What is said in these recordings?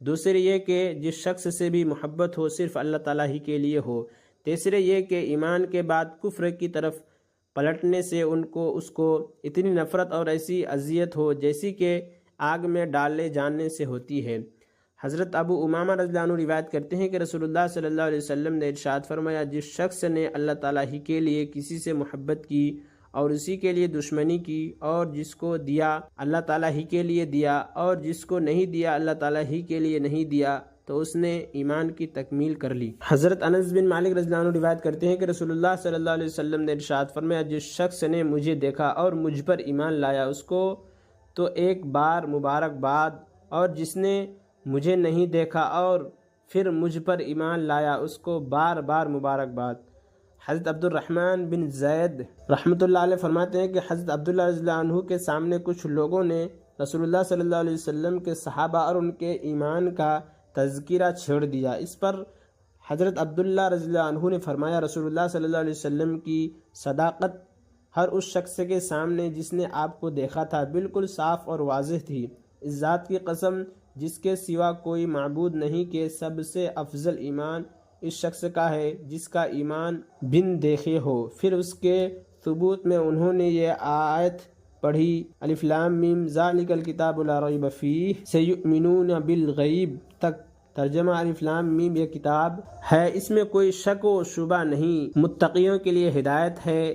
دوسری یہ کہ جس شخص سے بھی محبت ہو صرف اللہ تعالیٰ ہی کے لیے ہو۔ تیسرے یہ کہ ایمان کے بعد کفر کی طرف پلٹنے سے اس کو اتنی نفرت اور ایسی اذیت ہو جیسی کہ آگ میں ڈالے جانے سے ہوتی ہے۔ حضرت ابو امامہ رضی اللہ عنہ روایت کرتے ہیں کہ رسول اللہ صلی اللہ علیہ وسلم نے ارشاد فرمایا، جس شخص نے اللہ تعالیٰ ہی کے لیے کسی سے محبت کی اور اسی کے لیے دشمنی کی، اور جس کو دیا اللہ تعالیٰ ہی کے لیے دیا اور جس کو نہیں دیا اللہ تعالیٰ ہی کے لیے نہیں دیا، تو اس نے ایمان کی تکمیل کر لی۔ حضرت انس بن مالک رضی اللہ عنہ روایت کرتے ہیں کہ رسول اللہ صلی اللہ علیہ وسلم نے ارشاد فرمایا، جس شخص نے مجھے دیکھا اور مجھ پر ایمان لایا اس کو تو ایک بار مبارکباد، اور جس نے مجھے نہیں دیکھا اور پھر مجھ پر ایمان لایا اس کو بار بار مبارکباد۔ حضرت عبد الرحمن بن زید رحمۃ اللہ علیہ فرماتے ہیں کہ حضرت عبداللہ رضی اللہ عنہ کے سامنے کچھ لوگوں نے رسول اللہ صلی اللہ علیہ وسلم کے صحابہ اور ان کے ایمان کا تذکرہ چھیڑ دیا۔ اس پر حضرت عبداللہ رضی اللہ عنہ نے فرمایا، رسول اللہ صلی اللہ علیہ وسلم کی صداقت ہر اس شخص کے سامنے جس نے آپ کو دیکھا تھا بالکل صاف اور واضح تھی۔ اس ذات کی قسم جس کے سوا کوئی معبود نہیں کہ سب سے افضل ایمان اس شخص کا ہے جس کا ایمان بن دیکھے ہو۔ پھر اس کے ثبوت میں انہوں نے یہ آیت پڑھی، الف لام میم ذالک الکتاب لا ریب فیہ سیؤمنون بالغیب تک۔ ترجمہ الف لام میم یہ کتاب ہے، اس میں کوئی شک و شبہ نہیں، متقیوں کے لیے ہدایت ہے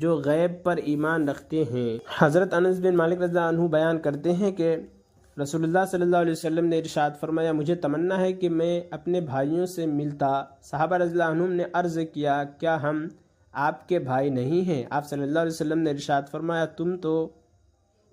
جو غیب پر ایمان رکھتے ہیں۔ حضرت انس بن مالک رضی اللہ عنہ بیان کرتے ہیں کہ رسول اللہ صلی اللہ علیہ وسلم نے ارشاد فرمایا، مجھے تمنا ہے کہ میں اپنے بھائیوں سے ملتا۔ صحابہ رضی اللہ عنہم نے عرض کیا، کیا ہم آپ کے بھائی نہیں ہیں؟ آپ صلی اللہ علیہ وسلم نے ارشاد فرمایا، تم تو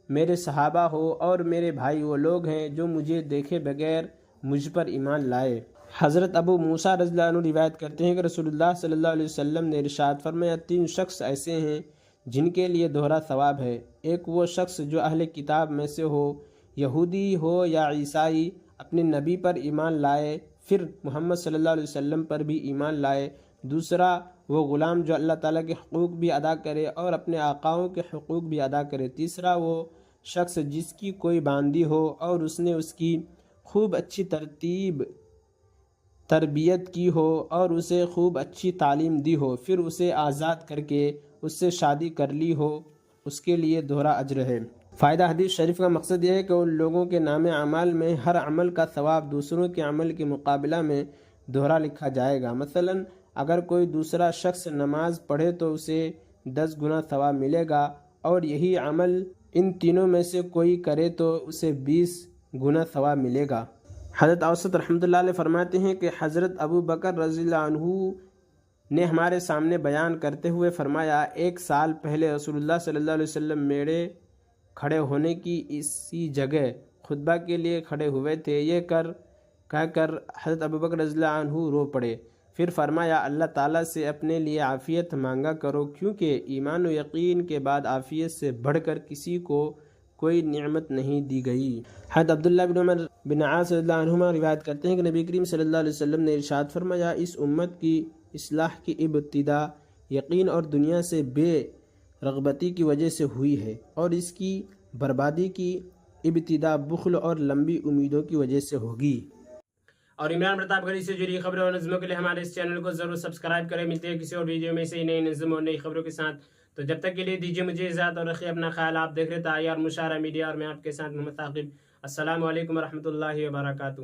میرے صحابہ ہو اور میرے بھائی وہ لوگ ہیں جو مجھے دیکھے بغیر مجھ پر ایمان لائے۔ حضرت ابو موسیٰ رضی اللہ عنہ روایت کرتے ہیں کہ رسول اللہ صلی اللہ علیہ وسلم نے ارشاد فرمایا، 3 شخص ایسے ہیں جن کے لیے دوہرا ثواب ہے۔ ایک وہ شخص جو اہل کتاب میں سے ہو، یہودی ہو یا عیسائی، اپنے نبی پر ایمان لائے، پھر محمد صلی اللہ علیہ وسلم پر بھی ایمان لائے۔ دوسرا وہ غلام جو اللہ تعالیٰ کے حقوق بھی ادا کرے اور اپنے آقاؤں کے حقوق بھی ادا کرے۔ تیسرا وہ شخص جس کی کوئی باندی ہو اور اس نے اس کی خوب اچھی تربیت کی ہو اور اسے خوب اچھی تعلیم دی ہو، پھر اسے آزاد کر کے اس سے شادی کر لی ہو، اس کے لیے دوہرا اجر ہے۔ فائدہ حدیث شریف کا مقصد یہ ہے کہ ان لوگوں کے نام اعمال میں ہر عمل کا ثواب دوسروں کے عمل کے مقابلہ میں دوہرا لکھا جائے گا۔ مثلا اگر کوئی دوسرا شخص نماز پڑھے تو اسے 10 گنا ثواب ملے گا، اور یہی عمل ان تینوں میں سے کوئی کرے تو اسے 20 گنا ثواب ملے گا۔ حضرت اوسط رحمۃ اللہ علیہ فرماتے ہیں کہ حضرت ابو بکر رضی اللہ عنہ نے ہمارے سامنے بیان کرتے ہوئے فرمایا، 1 سال پہلے رسول اللہ صلی اللہ علیہ وسلم میرے کھڑے ہونے کی اسی جگہ خطبہ کے لیے کھڑے ہوئے تھے۔ یہ کہہ کر حضرت ابو بکر رضی اللہ عنہ رو پڑے، پھر فرمایا، اللہ تعالیٰ سے اپنے لیے عافیت مانگا کرو، کیونکہ ایمان و یقین کے بعد عافیت سے بڑھ کر کسی کو کوئی نعمت نہیں دی گئی۔ حضرت عبداللہ بن عمر بن عاص رضی اللہ عنہما روایت کرتے ہیں کہ نبی کریم صلی اللہ علیہ وسلم نے ارشاد فرمایا، اس امت کی اصلاح کی ابتدا یقین اور دنیا سے بے رغبتی کی وجہ سے ہوئی ہے، اور اس کی بربادی کی ابتدا بخل اور لمبی امیدوں کی وجہ سے ہوگی۔ اور عمران پرتاپ گھڑی سے جڑی خبروں اور نظموں کے لیے ہمارے اس چینل کو ضرور سبسکرائب کریں۔ ملتے ہیں کسی اور ویڈیو میں سے نئی نظم اور نئی خبروں کے ساتھ، تو جب تک کے لیے دیجیے مجھے اجازت اور رکھیے اپنا خیال۔ آپ دیکھ رہے تھے آئی آر مشاہرہ میڈیا اور میں آپ کے ساتھ محمد ثاقب۔ السلام علیکم ورحمۃ اللہ وبرکاتہ۔